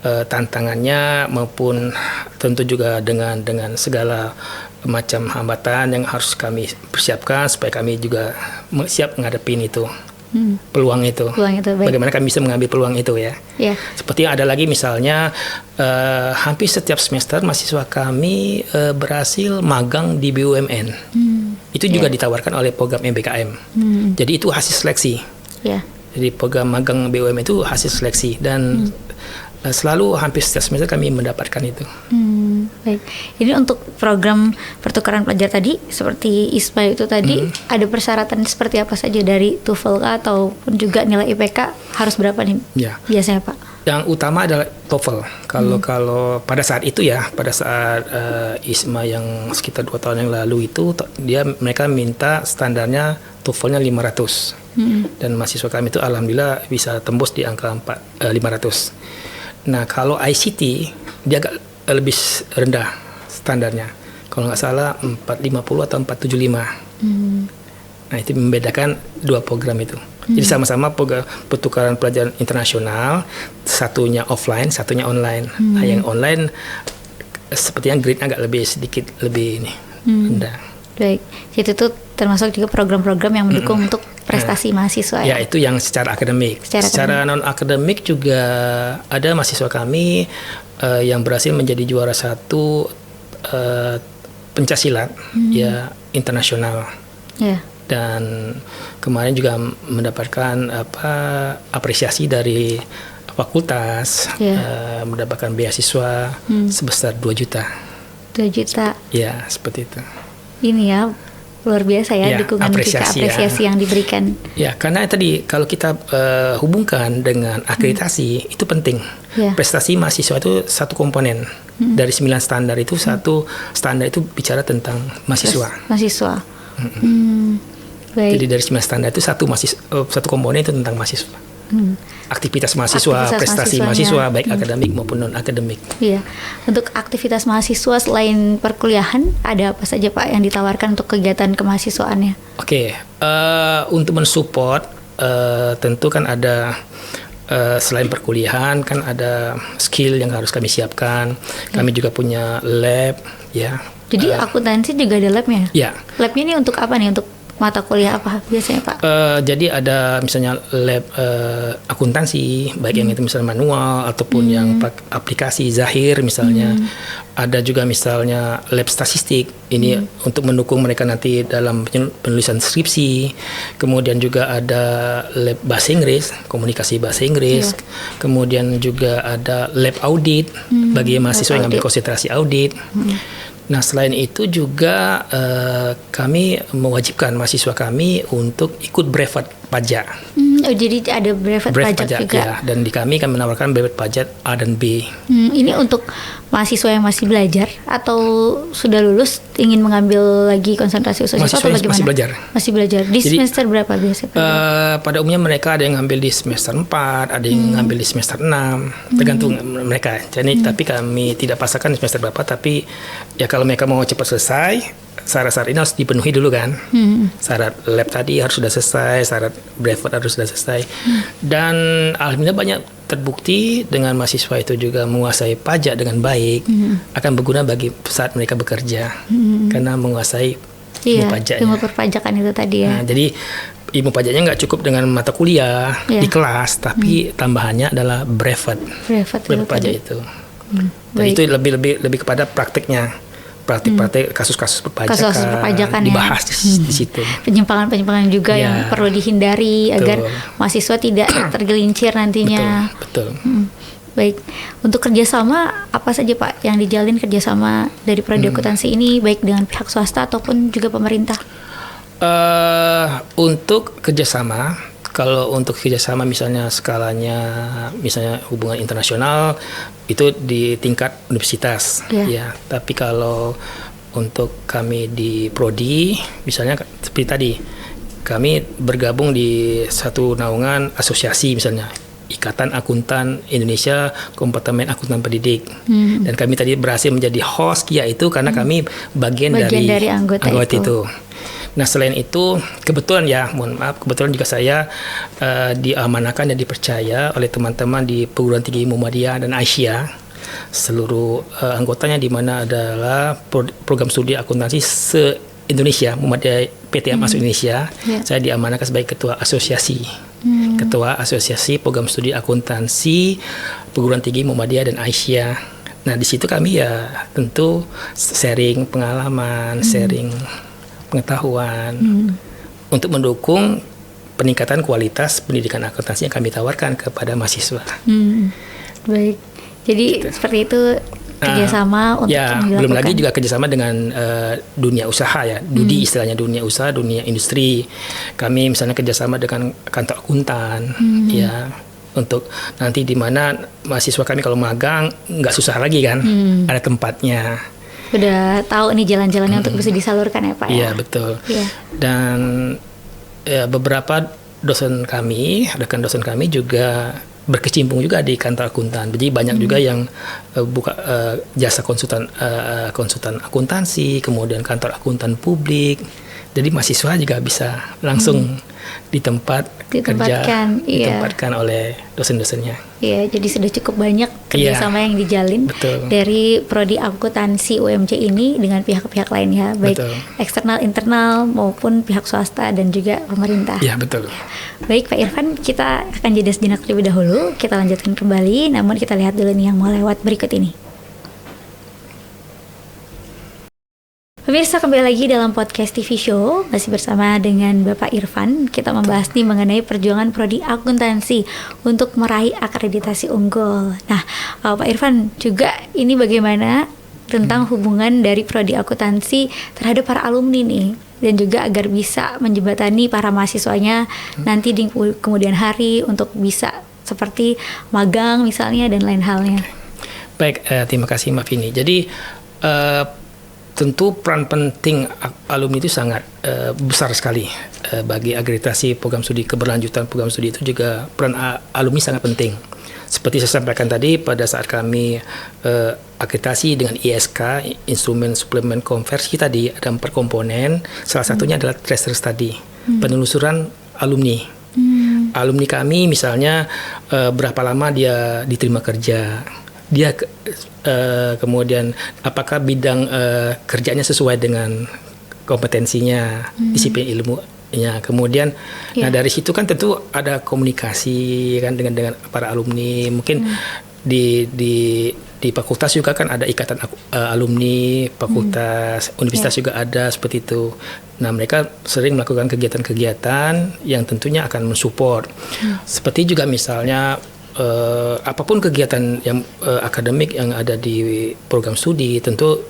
Tantangannya maupun tentu juga dengan segala macam hambatan yang harus kami persiapkan supaya kami juga siap menghadapi itu. Peluang itu. Peluang itu, baik. Bagaimana kami bisa mengambil peluang itu ya. Ya. Seperti ada lagi misalnya hampir setiap semester mahasiswa kami berhasil magang di BUMN. Itu juga ditawarkan oleh program MBKM. Jadi itu hasil seleksi. Ya. Jadi program magang BUMN itu hasil seleksi dan selalu hampir setiap semester kami mendapatkan itu. Baik. Ini untuk program pertukaran pelajar tadi seperti ISPA itu tadi ada persyaratan seperti apa saja dari TOEFL ataupun juga nilai IPK harus berapa nih? Ya. Biasanya Pak? Yang utama adalah TOEFL. Kalau pada saat itu ya, pada saat ISMA yang sekitar 2 tahun yang lalu itu, mereka minta standarnya TOEFL-nya 500. Dan mahasiswa kami itu alhamdulillah bisa tembus di angka 500. Nah, kalau ICT dia agak lebih rendah standarnya. Kalau nggak salah 450 atau 475. Nah, itu membedakan 2 program itu. Jadi sama-sama program pertukaran pelajar internasional, satunya offline, satunya online. Nah, yang online sepertinya grade-nya agak sedikit lebih rendah. Baik. Itu tuh termasuk juga program-program yang mendukung untuk prestasi mahasiswa ya. Itu yang secara akademik. Secara non akademik juga ada mahasiswa kami yang berhasil menjadi juara 1 pencaksilat ya internasional. Ya. Dan kemarin juga mendapatkan apresiasi dari fakultas, mendapatkan beasiswa sebesar 2 juta. 2 juta. Ya, seperti itu. Ini ya luar biasa ya, dukungan apresiasi yang diberikan. Ya, karena tadi kalau kita hubungkan dengan akreditasi itu penting. Prestasi mahasiswa itu satu komponen. Dari 9 standar itu satu standar itu bicara tentang mahasiswa. Mahasiswa. Baik. Jadi dari 9 standar itu satu komponen itu tentang mahasiswa. Aktivitas mahasiswa, prestasi mahasiswa baik akademik maupun non akademik. Iya. Untuk aktivitas mahasiswa selain perkuliahan ada apa saja Pak yang ditawarkan untuk kegiatan kemahasiswaannya? Oke, untuk mensupport tentu kan ada selain perkuliahan kan ada skill yang harus kami siapkan. Kami juga punya lab ya. Jadi akuntansi juga ada labnya? Ya. Labnya ini untuk apa nih? Untuk mata kuliah apa biasanya Pak? Jadi ada misalnya lab akuntansi, baik yang itu misalnya manual ataupun yang aplikasi Zahir misalnya. Ada juga misalnya lab statistik, ini untuk mendukung mereka nanti dalam penulisan skripsi. Kemudian juga ada lab bahasa Inggris, komunikasi bahasa Inggris. Kemudian juga ada lab audit bagi mahasiswa yang ambil konsentrasi audit. Nah, selain itu juga kami mewajibkan mahasiswa kami untuk ikut brevet pajak. Jadi ada brevet pajak juga. Ya, dan di kami menawarkan brevet pajak A dan B. Ini untuk mahasiswa yang masih belajar atau sudah lulus ingin mengambil lagi konsentrasi khusus atau bagaimana? Masih belajar. Masih belajar. Di semester berapa biasanya? Pada umumnya mereka ada yang ngambil di semester 4, ada yang ngambil di semester 6, tergantung mereka. Jadi tapi kami tidak pasangkan semester berapa, tapi ya kalau mereka mau cepat selesai, syarat-syarat ini harus dipenuhi dulu kan. Syarat lab tadi harus sudah selesai, syarat brevet harus sudah selesai. Dan alhamdulillah banyak terbukti dengan mahasiswa itu juga menguasai pajak dengan baik, akan berguna bagi saat mereka bekerja karena menguasai ilmu pajaknya. Ilmu perpajakan itu tadi ya. Nah, jadi ilmu pajaknya nggak cukup dengan mata kuliah di kelas, tapi tambahannya adalah brevet pajak itu. Dan itu lebih kepada praktiknya. Praktik-praktik kasus-kasus perpajakan dibahas di situ. Penyimpangan-penyimpangan juga yang perlu dihindari agar mahasiswa tidak tergelincir nantinya. Betul. Baik, untuk kerjasama apa saja Pak yang dijalin kerjasama dari prodi akuntansi ini baik dengan pihak swasta ataupun juga pemerintah? Untuk kerjasama Kalau untuk kerjasama misalnya skalanya, misalnya hubungan internasional itu di tingkat universitas, ya. Tapi kalau untuk kami di Prodi, misalnya seperti tadi, kami bergabung di satu naungan asosiasi misalnya. Ikatan Akuntan Indonesia Kompartemen Akuntan Pendidik, dan kami tadi berhasil menjadi host KIA itu karena kami bagian dari anggota itu. Nah selain itu kebetulan juga saya diamanahkan dan dipercaya oleh teman-teman di Perguruan Tinggi Muhammadiyah dan Aisyah, seluruh anggotanya, di mana adalah program studi akuntansi se-Indonesia, Muhammadiyah PTM Masuk Indonesia. Saya diamanahkan sebagai ketua asosiasi. Ketua Asosiasi Program Studi Akuntansi Perguruan Tinggi Muhammadiyah dan Aisyah. Nah di situ kami ya tentu sharing pengalaman, sharing pengetahuan untuk mendukung peningkatan kualitas pendidikan akuntansi yang kami tawarkan kepada mahasiswa. Baik, jadi seperti itu kerjasama untuk belum lagi juga kerjasama dengan dunia usaha ya, DUDI istilahnya, dunia usaha, dunia industri. Kami misalnya kerjasama dengan kantor akuntan, ya, untuk nanti di mana mahasiswa kami kalau magang nggak susah lagi kan, ada tempatnya. Udah tahu nih jalan-jalannya untuk bisa disalurkan ya Pak ya. Iya betul. Dan beberapa dosen kami, rekan dosen kami juga berkecimpung juga di kantor akuntan. Jadi banyak juga yang buka jasa konsultan akuntansi, kemudian kantor akuntan publik. Jadi mahasiswa juga bisa langsung ditempatkan oleh dosen-dosennya. Iya, jadi sudah cukup banyak kerjasama yang dijalin dari prodi akuntansi UMC ini dengan pihak-pihak lainnya, baik eksternal, internal maupun pihak swasta dan juga pemerintah. Iya, betul. Baik Pak Irfan, kita akan jeda sejenak terlebih dahulu. Kita lanjutkan kembali, namun kita lihat dulu nih yang mau lewat berikut ini. Pemirsa, kembali lagi dalam podcast TV Show, masih bersama dengan Bapak Irfan. Kita membahas nih mengenai perjuangan prodi akuntansi untuk meraih akreditasi unggul. Nah, Pak Irfan, juga ini bagaimana tentang hubungan dari prodi akuntansi terhadap para alumni nih, dan juga agar bisa menjembatani para mahasiswanya nanti di kemudian hari untuk bisa seperti magang misalnya dan lain halnya. Baik, terima kasih Mbak Vini. Jadi tentu peran penting alumni itu sangat besar sekali bagi akreditasi program studi keberlanjutan program studi. Itu juga peran alumni sangat penting. Seperti saya sampaikan tadi, pada saat kami akreditasi dengan ISK, instrumen suplemen konversi tadi, ada 4 komponen. Salah satunya adalah tracer study, penelusuran alumni. Alumni kami misalnya berapa lama dia diterima kerja, dia kemudian apakah bidang kerjanya sesuai dengan kompetensinya, disiplin ilmunya. Kemudian nah dari situ kan tentu ada komunikasi kan dengan para alumni. Mungkin di fakultas juga kan ada ikatan alumni fakultas, universitas juga ada seperti itu. Nah, mereka sering melakukan kegiatan-kegiatan yang tentunya akan mensupport. Seperti juga misalnya apapun kegiatan yang akademik yang ada di program studi, tentu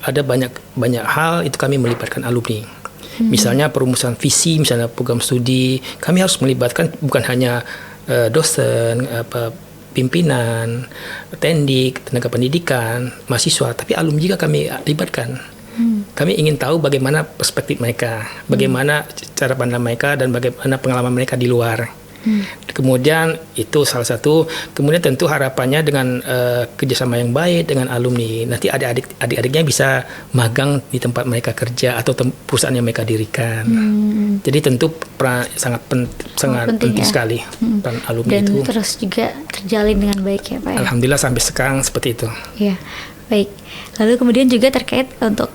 ada banyak hal itu kami melibatkan alumni. Misalnya perumusan visi, misalnya program studi, kami harus melibatkan bukan hanya dosen, pimpinan, tendik, tenaga pendidikan, mahasiswa, tapi alumni juga kami libatkan. Kami ingin tahu bagaimana perspektif mereka, bagaimana cara pandang mereka, dan bagaimana pengalaman mereka di luar. Kemudian itu salah satu. Kemudian tentu harapannya dengan kerjasama yang baik dengan alumni, nanti adik-adiknya bisa magang di tempat mereka kerja atau perusahaan yang mereka dirikan. Jadi tentu sangat penting ya, sekali peran alumni dan itu. Dan terus juga terjalin dengan baik ya Pak. Alhamdulillah sampai sekarang seperti itu. Ya. Baik, lalu kemudian juga terkait untuk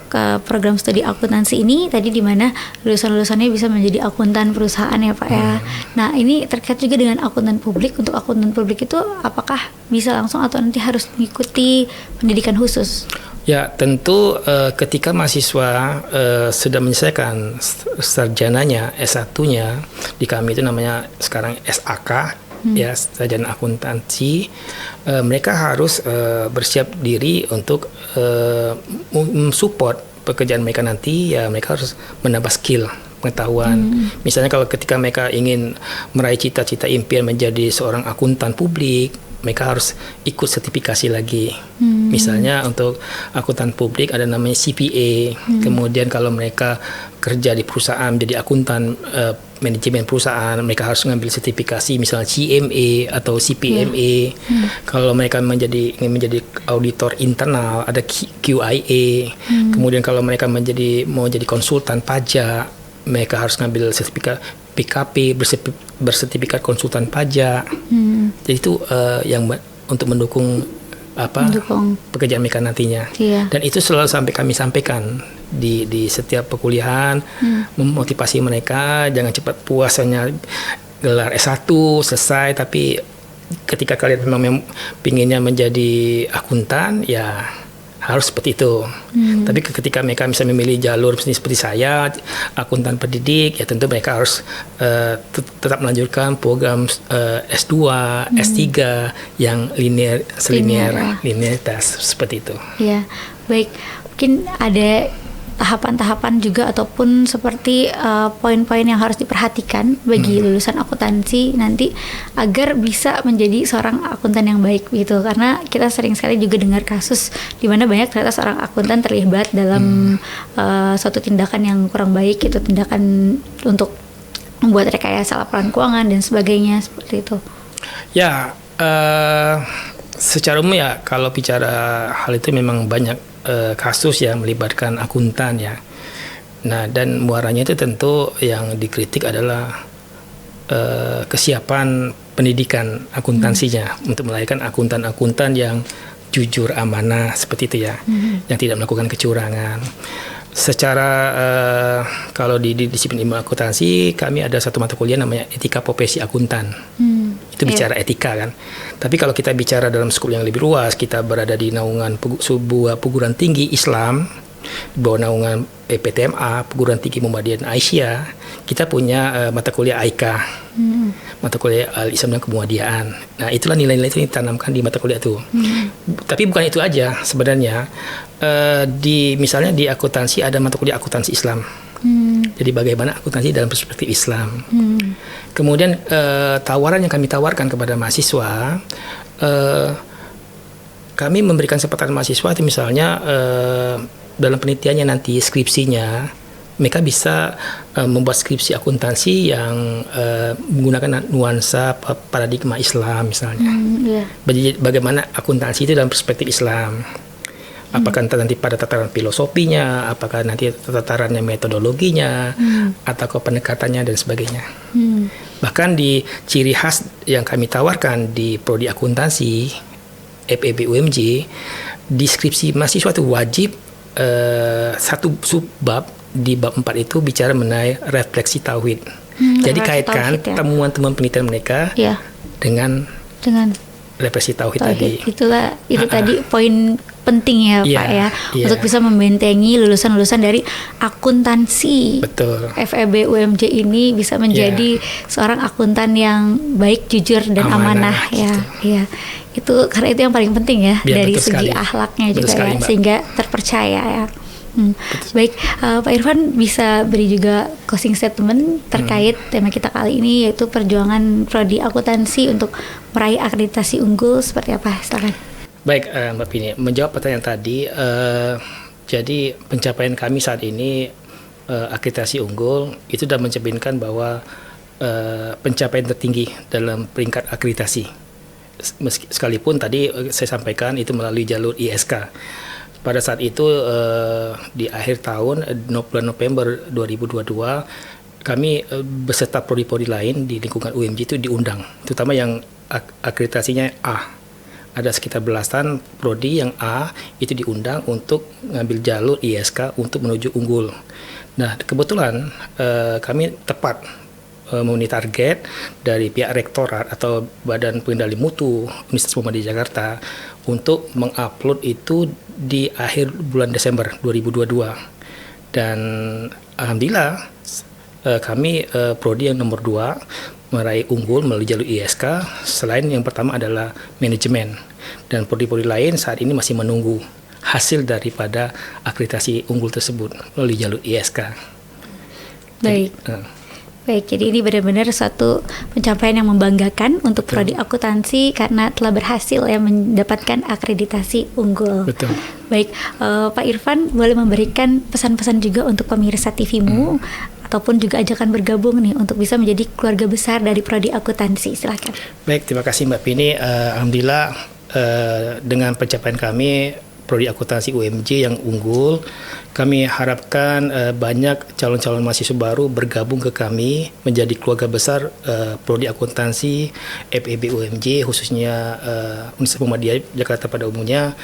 program studi akuntansi ini tadi, di mana lulusan-lulusannya bisa menjadi akuntan perusahaan ya Pak ya. Nah, ini terkait juga dengan akuntan publik. Untuk akuntan publik itu apakah bisa langsung atau nanti harus mengikuti pendidikan khusus? Ya, tentu ketika mahasiswa sudah menyelesaikan sarjananya, S1-nya, di kami itu namanya sekarang SAK, ya, sarjana akuntansi, mereka harus bersiap diri untuk mensupport pekerjaan mereka nanti. Ya, mereka harus menambah skill pengetahuan. Misalnya kalau ketika mereka ingin meraih cita-cita impian menjadi seorang akuntan publik, mereka harus ikut sertifikasi lagi. Misalnya untuk akuntan publik ada namanya CPA. Kemudian kalau mereka kerja di perusahaan menjadi akuntan manajemen perusahaan, mereka harus mengambil sertifikasi misalnya CMA atau CPMA. Kalau mereka ingin menjadi auditor internal ada QIA. Kemudian kalau mereka mau jadi konsultan pajak, mereka harus mengambil sertifikat PKP, bersertifikat konsultan pajak. Jadi itu yang untuk mendukung pekerjaan mereka nantinya. Dan itu selalu kami sampaikan di setiap perkuliahan, memotivasi mereka jangan cepat puas hanya gelar S1 selesai, tapi ketika kalian memang pinginnya menjadi akuntan, ya harus seperti itu. Tapi ketika mereka bisa memilih jalur seperti saya, akuntan pendidik, ya tentu mereka harus tetap melanjutkan program S2, S3 yang linearitas seperti itu. Ya, baik. Mungkin ada tahapan-tahapan juga ataupun seperti poin-poin yang harus diperhatikan bagi lulusan akuntansi nanti agar bisa menjadi seorang akuntan yang baik gitu, karena kita sering sekali juga dengar kasus di mana banyak ternyata seorang akuntan terlibat dalam suatu tindakan yang kurang baik, itu tindakan untuk membuat rekayasa laporan keuangan dan sebagainya seperti itu. Ya, secara umum ya kalau bicara hal itu memang banyak kasus yang melibatkan akuntan ya. Nah, dan muaranya itu tentu yang dikritik adalah kesiapan pendidikan akuntansinya untuk melahirkan akuntan-akuntan yang jujur, amanah seperti itu ya, yang tidak melakukan kecurangan. Secara kalau di disiplin ilmu akuntansi kami ada satu mata kuliah namanya etika profesi akuntan. Itu bicara etika kan. Tapi kalau kita bicara dalam skop yang lebih luas, kita berada di naungan sebuah perguruan tinggi Islam, di bawah naungan PTMA, perguruan tinggi Muhammadiyah dan Aisyah. Kita punya mata kuliah AIKA, mata kuliah Al-Islam dan Kemuhammadiyaan. Nah, itulah nilai-nilai itu yang ditanamkan di mata kuliah itu. Tapi bukan itu aja sebenarnya. Misalnya di akuntansi ada mata kuliah akuntansi Islam. Jadi bagaimana akuntansi dalam perspektif Islam. Kemudian tawaran yang kami tawarkan kepada mahasiswa, kami memberikan kesempatan mahasiswa itu misalnya dalam penelitiannya nanti skripsinya, mereka bisa membuat skripsi akuntansi yang menggunakan nuansa paradigma Islam misalnya. Bagaimana akuntansi itu dalam perspektif Islam. Apakah nanti pada tataran filosofinya, apakah nanti tatarannya metodologinya, atau pendekatannya dan sebagainya. Bahkan di ciri khas yang kami tawarkan di prodi akuntansi FEB UMJ, deskripsi mahasiswa itu wajib satu subbab di bab 4 itu bicara mengenai refleksi tauhid. Jadi kaitkan temuan-temuan penelitian mereka dengan refleksi tauhid tadi. Itu tadi poin penting ya Pak ya, untuk bisa membentengi lulusan-lulusan dari akuntansi. Betul. FEB UMJ ini bisa menjadi seorang akuntan yang baik, jujur dan amanah ya. Iya. Itu karena itu yang paling penting ya dari segi akhlaknya juga ya, sehingga terpercaya ya. Baik, Pak Irfan bisa beri juga closing statement terkait tema kita kali ini, yaitu perjuangan prodi akuntansi untuk meraih akreditasi unggul seperti apa? Silakan. Baik, Mbak Pini, menjawab pertanyaan tadi, jadi pencapaian kami saat ini akreditasi unggul itu sudah mencerminkan bahwa pencapaian tertinggi dalam peringkat akreditasi. Sekalipun tadi saya sampaikan itu melalui jalur ISK. Pada saat itu di akhir tahun bulan November 2022 kami beserta prodi-prodi lain di lingkungan UMJ itu diundang, terutama yang akreditasinya A. Ada sekitar belasan prodi yang A itu diundang untuk ngambil jalur ISK untuk menuju unggul. Nah, kebetulan kami tepat memenuhi target dari pihak rektorat atau Badan Pengendali Mutu Universitas Muhammadiyah Jakarta untuk mengupload itu di akhir bulan Desember 2022. Dan alhamdulillah kami prodi yang nomor 2 meraih unggul melalui jalur ISK, selain yang pertama adalah manajemen, dan prodi-prodi lain saat ini masih menunggu hasil daripada akreditasi unggul tersebut melalui jalur ISK. Baik. Baik, jadi ini benar-benar suatu pencapaian yang membanggakan untuk prodi akuntansi karena telah berhasil ya mendapatkan akreditasi unggul. Betul. Baik, Pak Irfan boleh memberikan pesan-pesan juga untuk pemirsa TV-mu ataupun juga ajakan bergabung nih untuk bisa menjadi keluarga besar dari prodi akuntansi. Silakan. Baik, terima kasih Mbak Pini. Alhamdulillah dengan pencapaian kami prodi akuntansi UMJ yang unggul, kami harapkan banyak calon-calon mahasiswa baru bergabung ke kami menjadi keluarga besar prodi akuntansi FEB UMJ, khususnya Universitas Muhammadiyah Jakarta pada umumnya,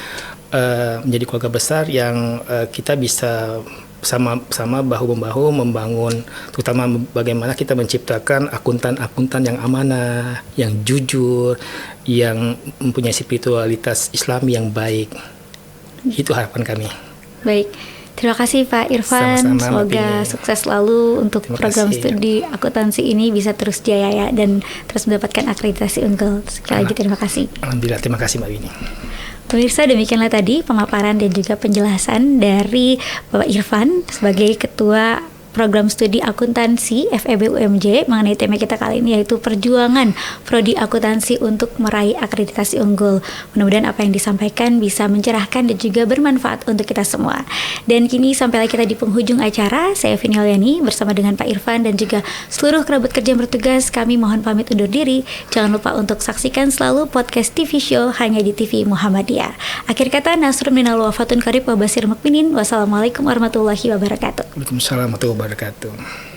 menjadi keluarga besar yang kita bisa sama-sama bahu-membahu membangun, terutama bagaimana kita menciptakan akuntan-akuntan yang amanah, yang jujur, yang mempunyai spiritualitas Islam yang baik. Itu harapan kami. Baik, terima kasih Pak Irfan. Sama-sama, semoga sukses selalu untuk program studi akuntansi ini bisa terus jaya ya dan terus mendapatkan akreditasi unggul. Sekali lagi terima kasih. Alhamdulillah, terima kasih Mbak Winnie. Pemirsa, demikianlah tadi pemaparan dan juga penjelasan dari Bapak Irfan sebagai Ketua Program Studi Akuntansi FEB UMJ mengenai tema kita kali ini, yaitu perjuangan prodi akuntansi untuk meraih akreditasi unggul. Mudah-mudahan apa yang disampaikan bisa mencerahkan dan juga bermanfaat untuk kita semua. Dan kini sampailah kita di penghujung acara. Saya Vini Alyani bersama dengan Pak Irfan dan juga seluruh kerabat kerja yang bertugas, kami mohon pamit undur diri. Jangan lupa untuk saksikan selalu podcast TV Show hanya di TV Muhammadiyah. Akhir kata, nasrun minal wafatun qarib wa basir mukminin. Wassalamualaikum warahmatullahi wabarakatuh. Waalaikumsalam warahmatullahi wabarakatuh.